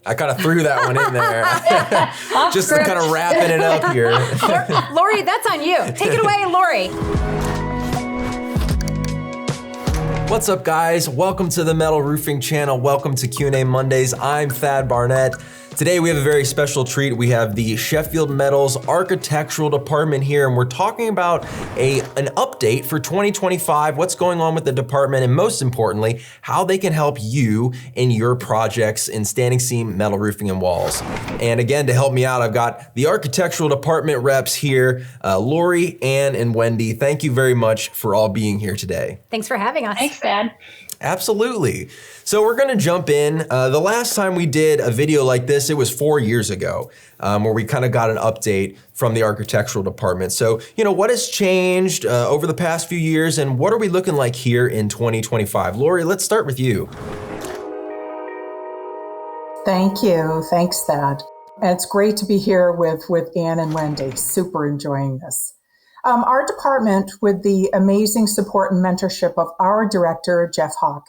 I kind of threw that one in there. Just kind of wrapping it up here. Lori, that's on you. Take it away, Lori. What's up, guys? Welcome to the Metal Roofing channel. Welcome to Q&A Mondays. I'm Thad Barnett. Today we have a very special treat. We have the Sheffield Metals Architectural Department here, and we're talking about an update for 2025, what's going on with the department, and most importantly, how they can help you in your projects in standing seam metal roofing and walls. And again, to help me out, I've got the Architectural Department reps here, Lori, Ann, and Wendy. Thank you very much for all being here today. Thanks for having us. Thanks, Thad. Absolutely. So we're going to jump in. The last time we did a video like this, it was 4 years ago, where we kind of got an update from the architectural department. So, what has changed over the past few years, and what are we looking like here in 2025? Lori, let's start with you. Thank you. Thanks, Thad. And it's great to be here with Ann and Wendy. Super enjoying this. Our department, with the amazing support and mentorship of our director, Jeff Hawk,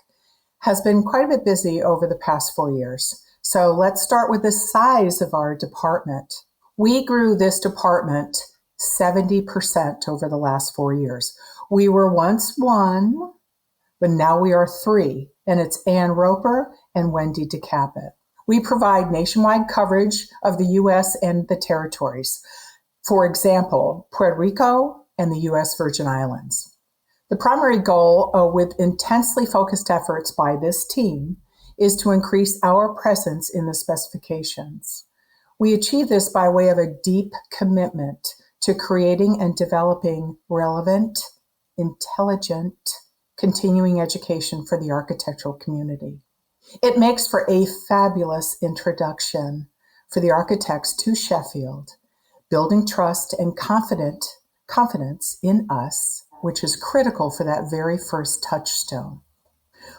has been quite a bit busy over the past 4 years. So let's start with the size of our department. We grew this department 70% over the last 4 years. We were once one, but now we are three, and it's Ann Roper and Wendy DeCapit. We provide nationwide coverage of the U.S. and the territories. For example, Puerto Rico and the U.S. Virgin Islands. The primary goal with intensely focused efforts by this team is to increase our presence in the specifications. We achieve this by way of a deep commitment to creating and developing relevant, intelligent, continuing education for the architectural community. It makes for a fabulous introduction for the architects to Sheffield, building trust and confidence in us, which is critical for that very first touchstone.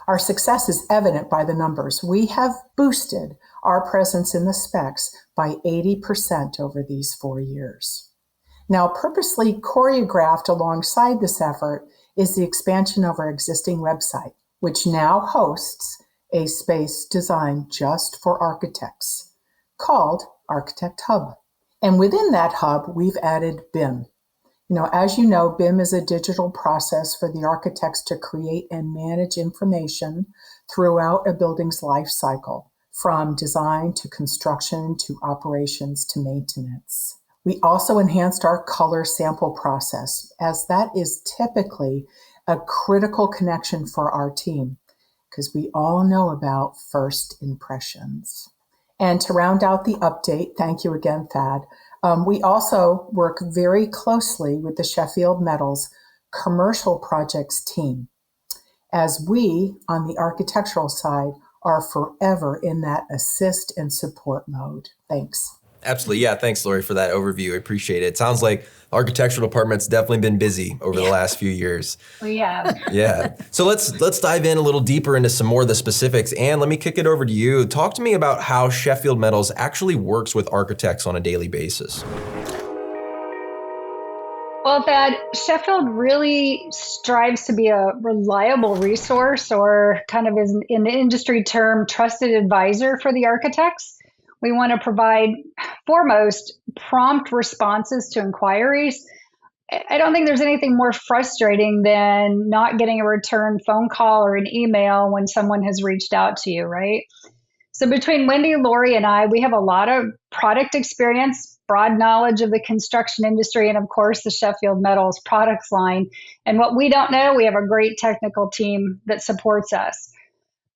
Our success is evident by the numbers. We have boosted our presence in the specs by 80% over these 4 years. Now, purposely choreographed alongside this effort is the expansion of our existing website, which now hosts a space designed just for architects called Architect Hub. And within that hub, we've added BIM. As you know, BIM is a digital process for the architects to create and manage information throughout a building's life cycle, from design to construction to operations to maintenance. We also enhanced our color sample process, as that is typically a critical connection for our team, because we all know about first impressions. And to round out the update, thank you again, Thad, we also work very closely with the Sheffield Metals commercial projects team, as we, on the architectural side, are forever in that assist and support mode. Thanks. Absolutely. Yeah. Thanks, Lori, for that overview. I appreciate it. It sounds like the architectural department's definitely been busy over the last few years. We have. Yeah. So let's dive in a little deeper into some more of the specifics. Ann, let me kick it over to you. Talk to me about how Sheffield Metals actually works with architects on a daily basis. Well, Thad, Sheffield really strives to be a reliable resource, or kind of is in the industry term, trusted advisor for the architects. We want to provide, foremost, prompt responses to inquiries. I don't think there's anything more frustrating than not getting a return phone call or an email when someone has reached out to you, right? So between Wendy, Lori, and I, we have a lot of product experience, broad knowledge of the construction industry, and of course, the Sheffield Metals products line. And what we don't know, we have a great technical team that supports us.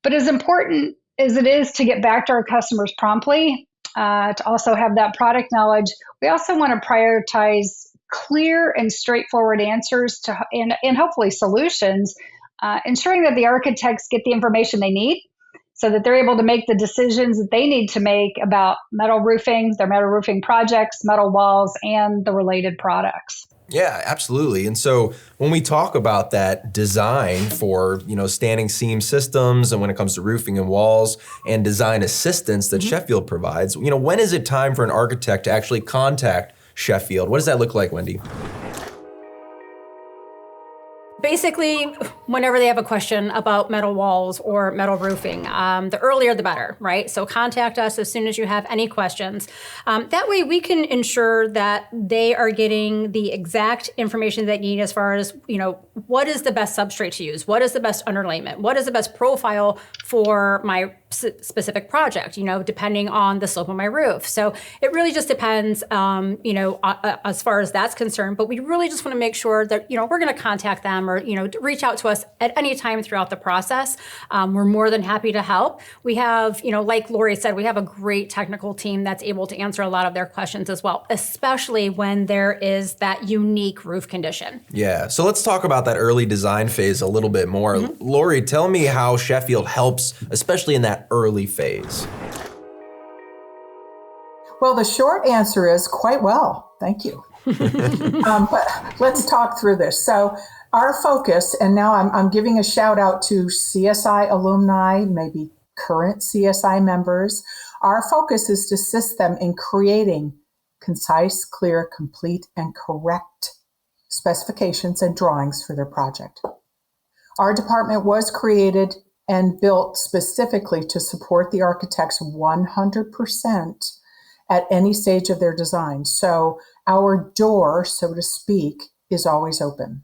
But as important as it is to get back to our customers promptly, to also have that product knowledge, we also want to prioritize clear and straightforward answers and hopefully solutions, ensuring that the architects get the information they need so that they're able to make the decisions that they need to make about metal roofing, their metal roofing projects, metal walls, and the related products. Yeah, absolutely. And so when we talk about that design for, standing seam systems, and when it comes to roofing and walls and design assistance that Sheffield provides, when is it time for an architect to actually contact Sheffield? What does that look like, Wendy? Basically, whenever they have a question about metal walls or metal roofing, the earlier the better, right? So contact us as soon as you have any questions. That way we can ensure that they are getting the exact information they need as far as, what is the best substrate to use? What is the best underlayment? What is the best profile for my specific project, depending on the slope of my roof. So it really just depends, as far as that's concerned, but we really just want to make sure that, we're going to contact them or, reach out to us at any time throughout the process. We're more than happy to help. We have, like Lori said, we have a great technical team that's able to answer a lot of their questions as well, especially when there is that unique roof condition. Yeah. So let's talk about that early design phase a little bit more. Mm-hmm. Lori, tell me how Sheffield helps, especially in that early phase. Well, the short answer is quite well. Thank you. But let's talk through this. So our focus, and now I'm giving a shout out to CSI alumni, maybe current CSI members. Our focus is to assist them in creating concise, clear, complete, and correct specifications and drawings for their project. Our department was created and built specifically to support the architects 100% at any stage of their design. So our door, so to speak, is always open.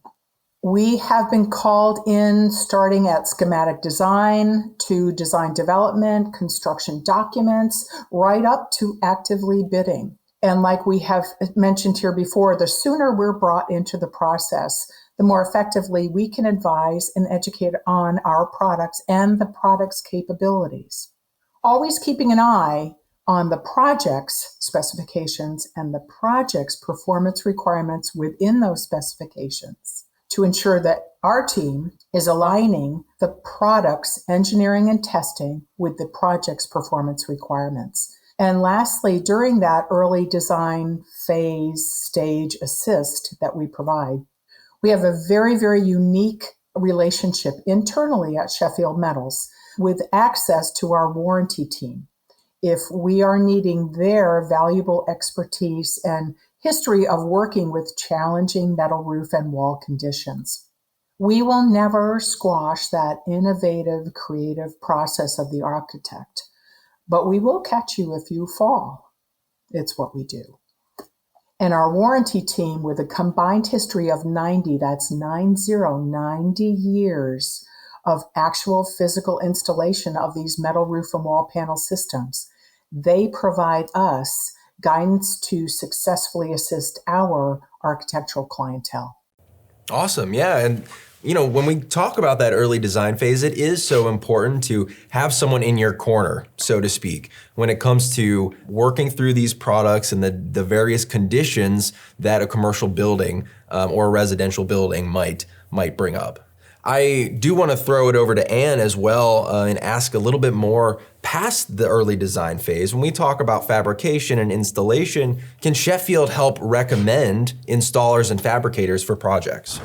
We have been called in starting at schematic design to design development, construction documents, right up to actively bidding. And like we have mentioned here before, the sooner we're brought into the process, the more effectively we can advise and educate on our products and the product's capabilities. Always keeping an eye on the project's specifications and the project's performance requirements within those specifications to ensure that our team is aligning the product's engineering and testing with the project's performance requirements. And lastly, during that early design phase stage assist that we provide, we have a very, very unique relationship internally at Sheffield Metals with access to our warranty team. If we are needing their valuable expertise and history of working with challenging metal roof and wall conditions, we will never squash that innovative, creative process of the architect, but we will catch you if you fall. It's what we do. And our warranty team, with a combined history of 90 years of actual physical installation of these metal roof and wall panel systems, they provide us guidance to successfully assist our architectural clientele. Awesome. Yeah. And, when we talk about that early design phase, it is so important to have someone in your corner, so to speak, when it comes to working through these products and the various conditions that a commercial building or a residential building might bring up. I do want to throw it over to Ann as well and ask a little bit more past the early design phase. When we talk about fabrication and installation, can Sheffield help recommend installers and fabricators for projects?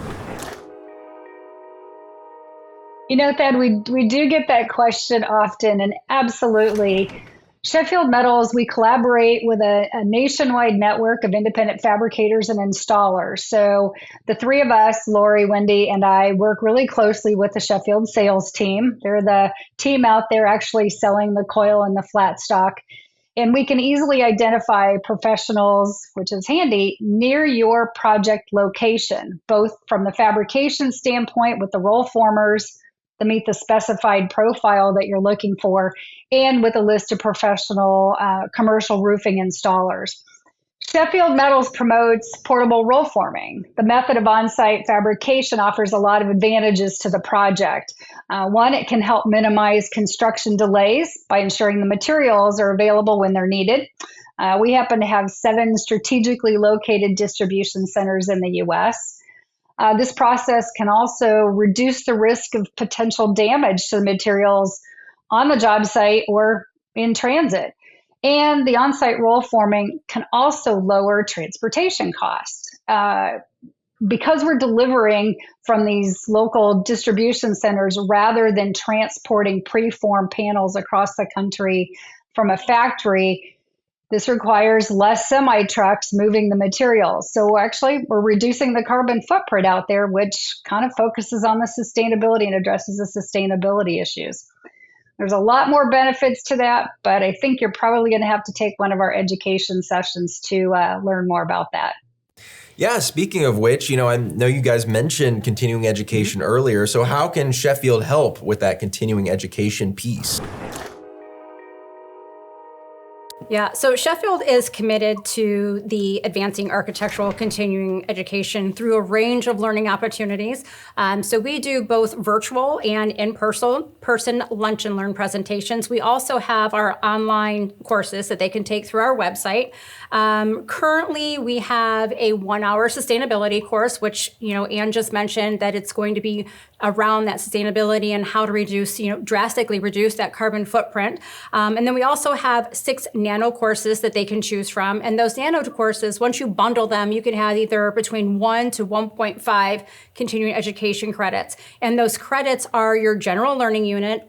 Thad, we do get that question often, and absolutely. Sheffield Metals, we collaborate with a nationwide network of independent fabricators and installers. So the three of us, Lori, Wendy, and I, work really closely with the Sheffield sales team. They're the team out there actually selling the coil and the flat stock. And we can easily identify professionals, which is handy, near your project location, both from the fabrication standpoint with the roll formers to meet the specified profile that you're looking for, and with a list of professional commercial roofing installers. Sheffield Metals promotes portable roll forming. The method of on-site fabrication offers a lot of advantages to the project. One, it can help minimize construction delays by ensuring the materials are available when they're needed. We happen to have 7 strategically located distribution centers in the U.S. This process can also reduce the risk of potential damage to the materials on the job site or in transit. And the on-site roll forming can also lower transportation costs. Because we're delivering from these local distribution centers rather than transporting preformed panels across the country from a factory, This requires less semi trucks moving the materials. So actually, we're reducing the carbon footprint out there, which kind of focuses on the sustainability and addresses the sustainability issues. There's a lot more benefits to that, but I think you're probably going to have to take one of our education sessions to learn more about that. Yeah, speaking of which, I know you guys mentioned continuing education earlier. So how can Sheffield help with that continuing education piece? Yeah, so Sheffield is committed to the advancing architectural continuing education through a range of learning opportunities. So we do both virtual and in-person lunch and learn presentations. We also have our online courses that they can take through our website. Currently, we have a 1-hour sustainability course, which, Ann just mentioned that it's going to be around that sustainability and how to reduce, drastically reduce that carbon footprint. And then we also have 6 nano courses that they can choose from. And those nano courses, once you bundle them, you can have either between 1 to 1.5 continuing education credits. And those credits are your general learning unit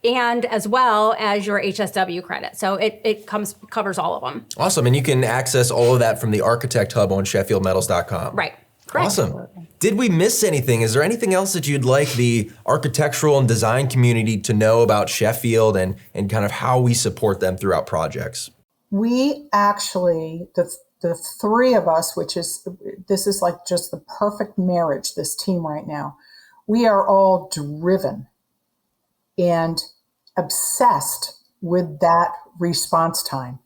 and as well as your HSW credit. So it covers all of them. Awesome. And you can access all of that from the Architect Hub on SheffieldMetals.com. Right. Correct. Awesome. Did we miss anything? Is there anything else that you'd like the architectural and design community to know about Sheffield and kind of how we support them throughout projects? We actually, the three of us, this is like just the perfect marriage, this team right now. We are all driven and obsessed with that response time,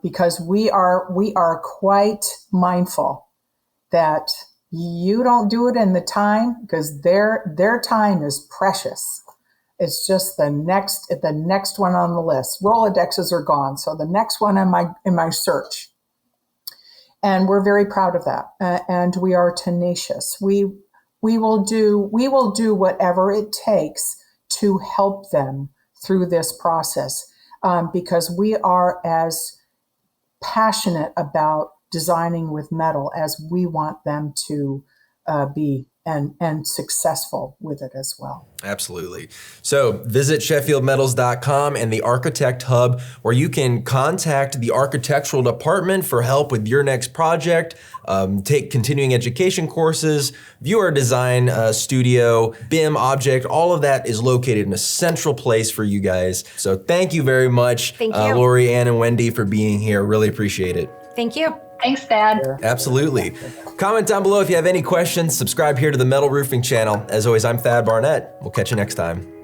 because we are quite mindful that you don't do it in the time, because their time is precious. It's just the next one on the list. Rolodexes are gone, so the next one in my search, and we're very proud of that. And we are tenacious. We will do whatever it takes to help them through this process, because we are as passionate about designing with metal as we want them to be and successful with it as well. Absolutely. So visit SheffieldMetals.com and the Architect Hub, where you can contact the architectural department for help with your next project, take continuing education courses, view our design studio, BIM object. All of that is located in a central place for you guys. So thank you very much, Thank you. Lori, Ann, and Wendy, for being here. Really appreciate it. Thank you. Thanks, Thad. Absolutely. Comment down below if you have any questions. Subscribe here to the Metal Roofing channel. As always, I'm Thad Barnett. We'll catch you next time.